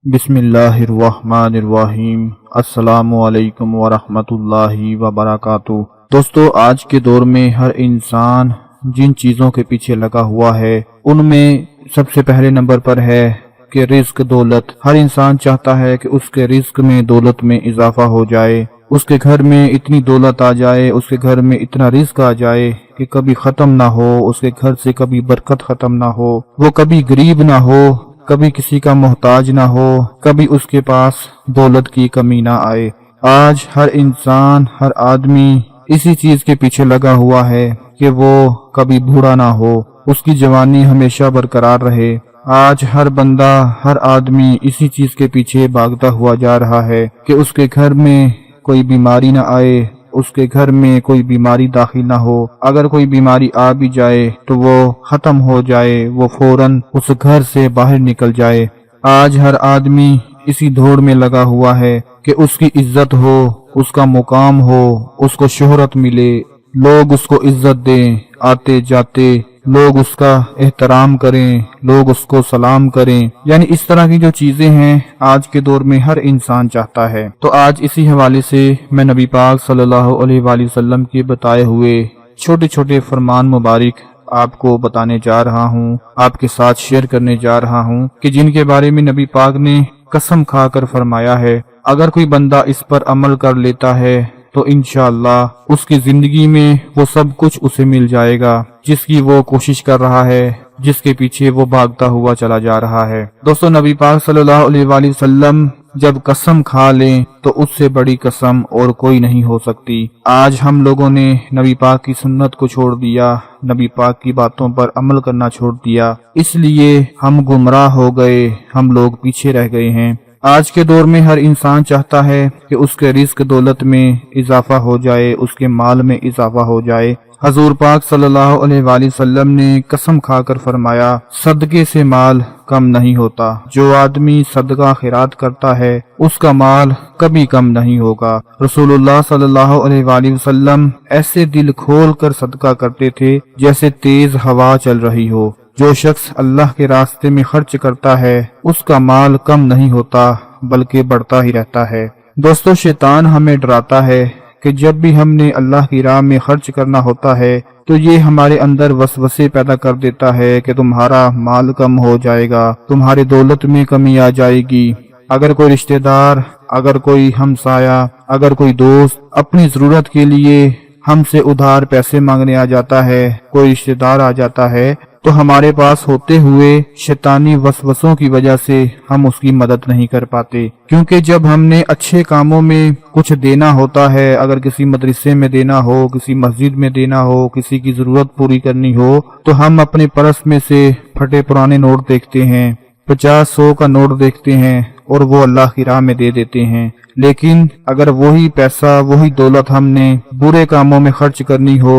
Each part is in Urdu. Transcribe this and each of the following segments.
بسم اللہ الرحمن الرحیم۔ السلام علیکم ورحمۃ اللہ وبرکاتہ۔ دوستو، آج کے دور میں ہر انسان جن چیزوں کے پیچھے لگا ہوا ہے ان میں سب سے پہلے نمبر پر ہے کہ رزق، دولت۔ ہر انسان چاہتا ہے کہ اس کے رزق میں، دولت میں اضافہ ہو جائے، اس کے گھر میں اتنی دولت آ جائے، اس کے گھر میں اتنا رزق آ جائے کہ کبھی ختم نہ ہو، اس کے گھر سے کبھی برکت ختم نہ ہو، وہ کبھی غریب نہ ہو، کبھی کسی کا محتاج نہ ہو، کبھی اس کے پاس دولت کی کمی نہ آئے۔ آج ہر انسان، ہر آدمی اسی چیز کے پیچھے لگا ہوا ہے کہ وہ کبھی بوڑھا نہ ہو، اس کی جوانی ہمیشہ برقرار رہے۔ آج ہر بندہ، ہر آدمی اسی چیز کے پیچھے بھاگتا ہوا جا رہا ہے کہ اس کے گھر میں کوئی بیماری نہ آئے، اس کے گھر میں کوئی بیماری داخل نہ ہو، اگر کوئی بیماری آ بھی جائے تو وہ ختم ہو جائے، وہ فوراً اس گھر سے باہر نکل جائے۔ آج ہر آدمی اسی دوڑ میں لگا ہوا ہے کہ اس کی عزت ہو، اس کا مقام ہو، اس کو شہرت ملے، لوگ اس کو عزت دیں، آتے جاتے لوگ اس کا احترام کریں، لوگ اس کو سلام کریں، یعنی اس طرح کی جو چیزیں ہیں آج کے دور میں ہر انسان چاہتا ہے۔ تو آج اسی حوالے سے میں نبی پاک صلی اللہ علیہ وآلہ وسلم کے بتائے ہوئے چھوٹے چھوٹے فرمان مبارک آپ کو بتانے جا رہا ہوں، آپ کے ساتھ شیئر کرنے جا رہا ہوں کہ جن کے بارے میں نبی پاک نے قسم کھا کر فرمایا ہے اگر کوئی بندہ اس پر عمل کر لیتا ہے تو انشاءاللہ اس کی زندگی میں وہ سب کچھ اسے مل جائے گا جس کی وہ کوشش کر رہا ہے، جس کے پیچھے وہ بھاگتا ہوا چلا جا رہا ہے۔ دوستو، نبی پاک صلی اللہ علیہ وآلہ وسلم جب قسم کھا لیں تو اس سے بڑی قسم اور کوئی نہیں ہو سکتی۔ آج ہم لوگوں نے نبی پاک کی سنت کو چھوڑ دیا، نبی پاک کی باتوں پر عمل کرنا چھوڑ دیا، اس لیے ہم گمراہ ہو گئے، ہم لوگ پیچھے رہ گئے ہیں۔ آج کے دور میں ہر انسان چاہتا ہے کہ اس کے رزق، دولت میں اضافہ ہو جائے، اس کے مال میں اضافہ ہو جائے۔ حضور پاک صلی اللہ علیہ وآلہ وسلم نے قسم کھا کر فرمایا صدقے سے مال کم نہیں ہوتا، جو آدمی صدقہ خیرات کرتا ہے اس کا مال کبھی کم نہیں ہوگا۔ رسول اللہ صلی اللہ علیہ وآلہ وسلم ایسے دل کھول کر صدقہ کرتے تھے جیسے تیز ہوا چل رہی ہو۔ جو شخص اللہ کے راستے میں خرچ کرتا ہے اس کا مال کم نہیں ہوتا بلکہ بڑھتا ہی رہتا ہے۔ دوستو، شیطان ہمیں ڈراتا ہے کہ جب بھی ہم نے اللہ کی راہ میں خرچ کرنا ہوتا ہے تو یہ ہمارے اندر وسوسے پیدا کر دیتا ہے کہ تمہارا مال کم ہو جائے گا، تمہاری دولت میں کمی آ جائے گی۔ اگر کوئی رشتہ دار، اگر کوئی ہمسایہ، اگر کوئی دوست اپنی ضرورت کے لیے ہم سے ادھار پیسے مانگنے آ جاتا ہے، کوئی رشتہ دار آ جاتا ہے تو ہمارے پاس ہوتے ہوئے شیطانی وسوسوں کی وجہ سے ہم اس کی مدد نہیں کر پاتے، کیونکہ جب ہم نے اچھے کاموں میں کچھ دینا ہوتا ہے، اگر کسی مدرسے میں دینا ہو، کسی مسجد میں دینا ہو، کسی کی ضرورت پوری کرنی ہو تو ہم اپنے پرس میں سے پھٹے پرانے نوٹ دیکھتے ہیں، 50-100 کا نوٹ دیکھتے ہیں اور وہ اللہ کی راہ میں دے دیتے ہیں۔ لیکن اگر وہی پیسہ، وہی دولت ہم نے برے کاموں میں خرچ کرنی ہو،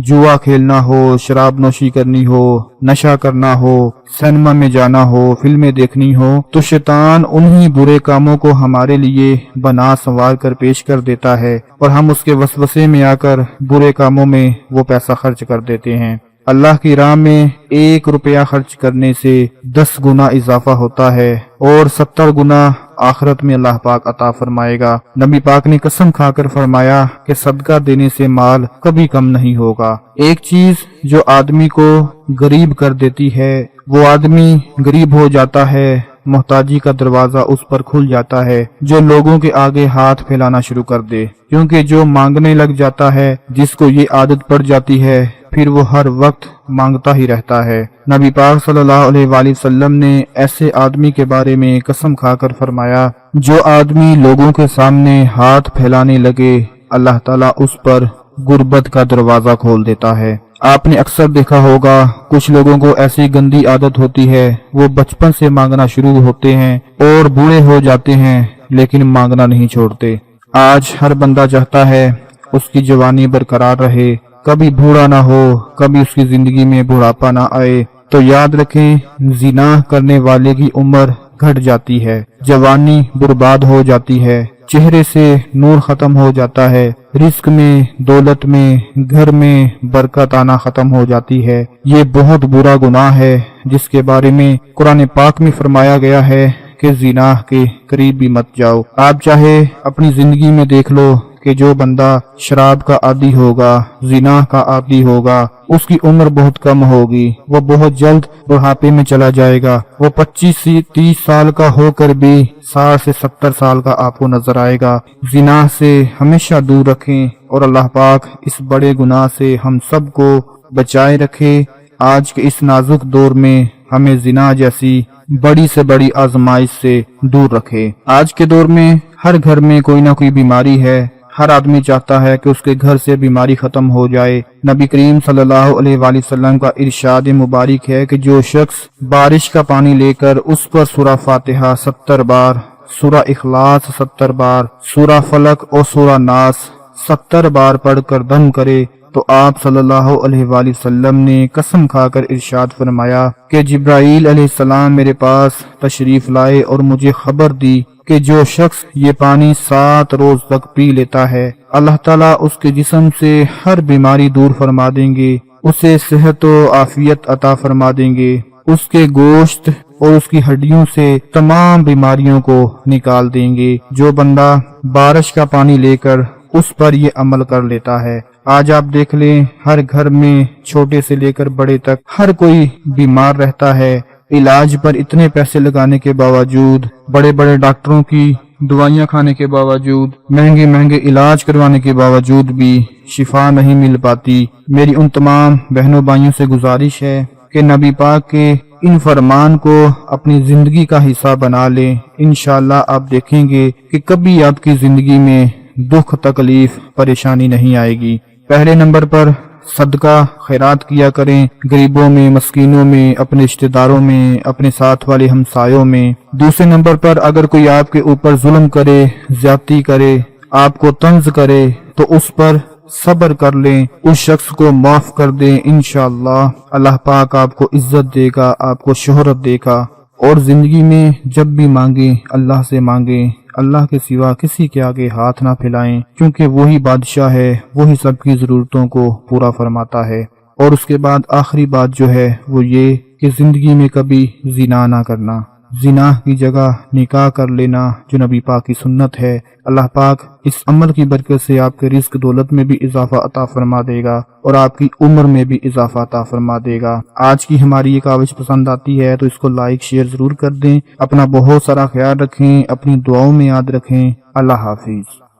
جوا کھیلنا ہو، شراب نوشی کرنی ہو، نشہ کرنا ہو، سینما میں جانا ہو، فلمیں دیکھنی ہو، تو شیطان انہی برے کاموں کو ہمارے لیے بنا سنوار کر پیش کر دیتا ہے اور ہم اس کے وسوسے میں آ کر برے کاموں میں وہ پیسہ خرچ کر دیتے ہیں۔ اللہ کی راہ میں 1 روپیہ خرچ کرنے سے 10 گنا اضافہ ہوتا ہے اور 70 گنا آخرت میں اللہ پاک عطا فرمائے گا۔ نبی پاک نے قسم کھا کر فرمایا کہ صدقہ دینے سے مال کبھی کم نہیں ہوگا۔ ایک چیز جو آدمی کو غریب کر دیتی ہے، وہ آدمی غریب ہو جاتا ہے، محتاجی کا دروازہ اس پر کھل جاتا ہے، جو لوگوں کے آگے ہاتھ پھیلانا شروع کر دے، کیونکہ جو مانگنے لگ جاتا ہے، جس کو یہ عادت پڑ جاتی ہے، پھر وہ ہر وقت مانگتا ہی رہتا ہے۔ نبی پاک صلی اللہ علیہ وآلہ وسلم نے ایسے آدمی کے بارے میں قسم کھا کر فرمایا جو آدمی لوگوں کے سامنے ہاتھ پھیلانے لگے، اللہ تعالیٰ اس پر غربت کا دروازہ کھول دیتا ہے۔ آپ نے اکثر دیکھا ہوگا کچھ لوگوں کو ایسی گندی عادت ہوتی ہے، وہ بچپن سے مانگنا شروع ہوتے ہیں اور بوڑھے ہو جاتے ہیں لیکن مانگنا نہیں چھوڑتے۔ آج ہر بندہ چاہتا ہے اس کی جوانی برقرار رہے، کبھی بوڑھا نہ ہو، کبھی اس کی زندگی میں بڑھاپا نہ آئے۔ تو یاد رکھیں، زنا کرنے والے کی عمر گھٹ جاتی ہے، جوانی برباد ہو جاتی ہے، چہرے سے نور ختم ہو جاتا ہے، رزق میں، دولت میں، گھر میں برکت آنا ختم ہو جاتی ہے۔ یہ بہت برا گناہ ہے جس کے بارے میں قرآن پاک میں فرمایا گیا ہے کہ زنا کے قریب بھی مت جاؤ۔ آپ چاہے اپنی زندگی میں دیکھ لو کہ جو بندہ شراب کا عادی ہوگا، زنا کا عادی ہوگا، اس کی عمر بہت کم ہوگی، وہ بہت جلد بڑھاپے میں چلا جائے گا۔ وہ 25 سے 30 سال کا ہو کر بھی 60 سے 70 سال کا آپ کو نظر آئے گا۔ زنا سے ہمیشہ دور رکھیں اور اللہ پاک اس بڑے گناہ سے ہم سب کو بچائے رکھے۔ آج کے اس نازک دور میں ہمیں زنا جیسی بڑی سے بڑی آزمائش سے دور رکھے۔ آج کے دور میں ہر گھر میں کوئی نہ کوئی بیماری ہے، ہر آدمی چاہتا ہے کہ اس کے گھر سے بیماری ختم ہو جائے۔ نبی کریم صلی اللہ علیہ وآلہ وسلم کا ارشاد مبارک ہے کہ جو شخص بارش کا پانی لے کر اس پر سورہ فاتحہ 70 بار، سورہ اخلاص 70 بار، سورہ فلق اور سورہ ناس 70 بار پڑھ کر دم کرے تو آپ صلی اللہ علیہ وآلہ وسلم نے قسم کھا کر ارشاد فرمایا کہ جبرائیل علیہ السلام میرے پاس تشریف لائے اور مجھے خبر دی کہ جو شخص یہ پانی 7 روز تک پی لیتا ہے، اللہ تعالیٰ اس کے جسم سے ہر بیماری دور فرما دیں گے، اسے صحت و عافیت عطا فرما دیں گے، اس کے گوشت اور اس کی ہڈیوں سے تمام بیماریوں کو نکال دیں گے۔ جو بندہ بارش کا پانی لے کر اس پر یہ عمل کر لیتا ہے، آج آپ دیکھ لیں ہر گھر میں چھوٹے سے لے کر بڑے تک ہر کوئی بیمار رہتا ہے۔ علاج پر اتنے پیسے لگانے کے باوجود، بڑے بڑے ڈاکٹروں کی دوائیاں کھانے کے باوجود، مہنگے مہنگے علاج کروانے کے باوجود بھی شفا نہیں مل پاتی۔ میری ان تمام بہنوں بھائیوں سے گزارش ہے کہ نبی پاک کے ان فرمان کو اپنی زندگی کا حصہ بنا لیں۔ انشاءاللہ آپ دیکھیں گے کہ کبھی آپ کی زندگی میں دکھ، تکلیف، پریشانی نہیں آئے گی۔ پہلے نمبر پر صدقہ خیرات کیا کریں، غریبوں میں، مسکینوں میں، اپنے رشتہ داروں میں، اپنے ساتھ والے ہمسایوں میں۔ دوسرے نمبر پر اگر کوئی آپ کے اوپر ظلم کرے، زیادتی کرے، آپ کو طنز کرے تو اس پر صبر کر لیں، اس شخص کو معاف کر دیں۔ انشاءاللہ اللہ پاک آپ کو عزت دے گا، آپ کو شہرت دے گا۔ اور زندگی میں جب بھی مانگیں اللہ سے مانگیں، اللہ کے سوا کسی کے آگے ہاتھ نہ پھیلائیں، کیونکہ وہی بادشاہ ہے، وہی سب کی ضرورتوں کو پورا فرماتا ہے۔ اور اس کے بعد آخری بات جو ہے وہ یہ کہ زندگی میں کبھی زنا نہ کرنا، زنا کی جگہ نکاح کر لینا جو نبی پاک کی سنت ہے۔ اللہ پاک اس عمل کی برکت سے آپ کے رزق دولت میں بھی اضافہ عطا فرما دے گا اور آپ کی عمر میں بھی اضافہ عطا فرما دے گا۔ آج کی ہماری یہ کاوش پسند آتی ہے تو اس کو لائک شیئر ضرور کر دیں۔ اپنا بہت سارا خیال رکھیں، اپنی دعاؤں میں یاد رکھیں۔ اللہ حافظ۔